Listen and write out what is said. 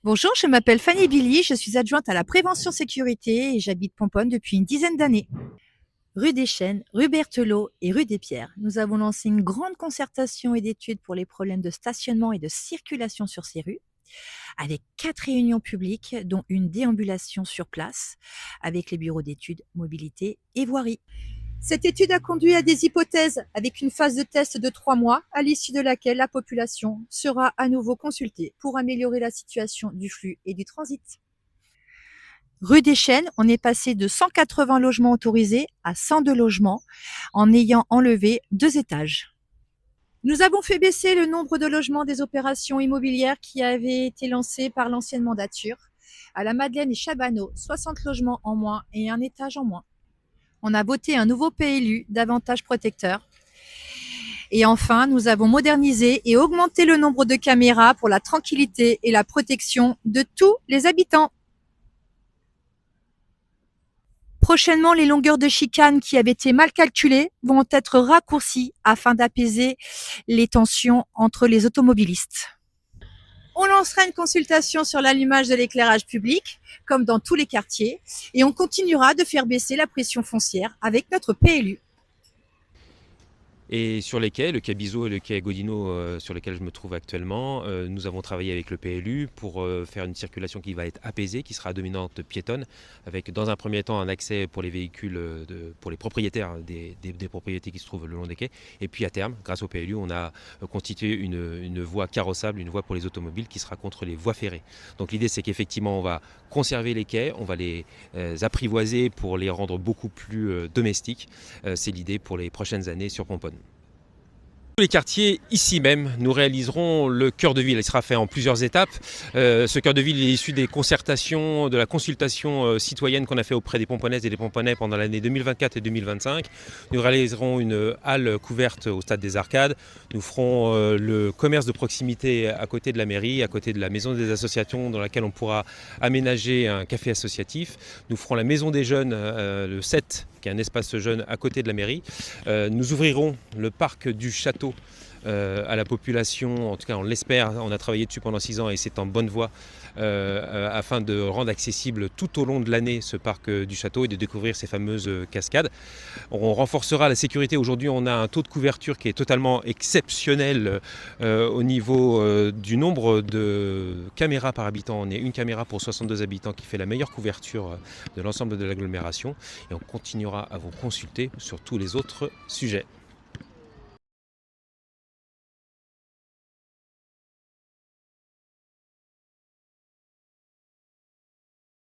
Bonjour, je m'appelle Fanny Billy, je suis adjointe à la prévention sécurité et j'habite Pomponne depuis une dizaine d'années. Rue des Chênes, rue Berthelot et rue des Pierres, nous avons lancé une grande concertation et d'études pour les problèmes de stationnement et de circulation sur ces rues, avec 4 réunions publiques, dont une déambulation sur place, avec les bureaux d'études, mobilité et voirie. Cette étude a conduit à des hypothèses avec une phase de test de 3 mois, à l'issue de laquelle la population sera à nouveau consultée pour améliorer la situation du flux et du transit. Rue des Chênes, on est passé de 180 logements autorisés à 102 logements en ayant enlevé 2 étages. Nous avons fait baisser le nombre de logements des opérations immobilières qui avaient été lancées par l'ancienne mandature. À la Madeleine et Chabanot, 60 logements en moins et un étage en moins. On a voté un nouveau PLU davantage protecteur. Et enfin, nous avons modernisé et augmenté le nombre de caméras pour la tranquillité et la protection de tous les habitants. Prochainement, les longueurs de chicane qui avaient été mal calculées vont être raccourcies afin d'apaiser les tensions entre les automobilistes. On lancera une consultation sur l'allumage de l'éclairage public, comme dans tous les quartiers, et on continuera de faire baisser la pression foncière avec notre PLU. Et sur les quais, le quai Bizot et le quai Godino sur lesquels je me trouve actuellement, nous avons travaillé avec le PLU pour faire une circulation qui va être apaisée, qui sera à dominante piétonne, avec dans un premier temps un accès pour les véhicules, pour les propriétaires des propriétés qui se trouvent le long des quais. Et puis à terme, grâce au PLU, on a constitué une voie carrossable, une voie pour les automobiles qui sera contre les voies ferrées. Donc l'idée c'est qu'effectivement on va conserver les quais, on va les apprivoiser pour les rendre beaucoup plus domestiques. C'est l'idée pour les prochaines années sur Pomponne. Tous les quartiers, ici même, nous réaliserons le cœur de ville. Il sera fait en plusieurs étapes. Ce cœur de ville est issu des concertations, de la consultation citoyenne qu'on a fait auprès des Pomponnaises et des Pomponnais pendant l'année 2024 et 2025. Nous réaliserons une halle couverte au stade des Arcades. Nous ferons le commerce de proximité à côté de la mairie, à côté de la maison des associations dans laquelle on pourra aménager un café associatif. Nous ferons la maison des jeunes, le 7, qui est un espace jeune à côté de la mairie. Nous ouvrirons le parc du château à la population, en tout cas on l'espère, on a travaillé dessus pendant 6 ans et c'est en bonne voie afin de rendre accessible tout au long de l'année ce parc du château et de découvrir ces fameuses cascades. On renforcera la sécurité. Aujourd'hui on a un taux de couverture qui est totalement exceptionnel au niveau du nombre de caméras par habitant. On est une caméra pour 62 habitants qui fait la meilleure couverture de l'ensemble de l'agglomération et on continuera à vous consulter sur tous les autres sujets.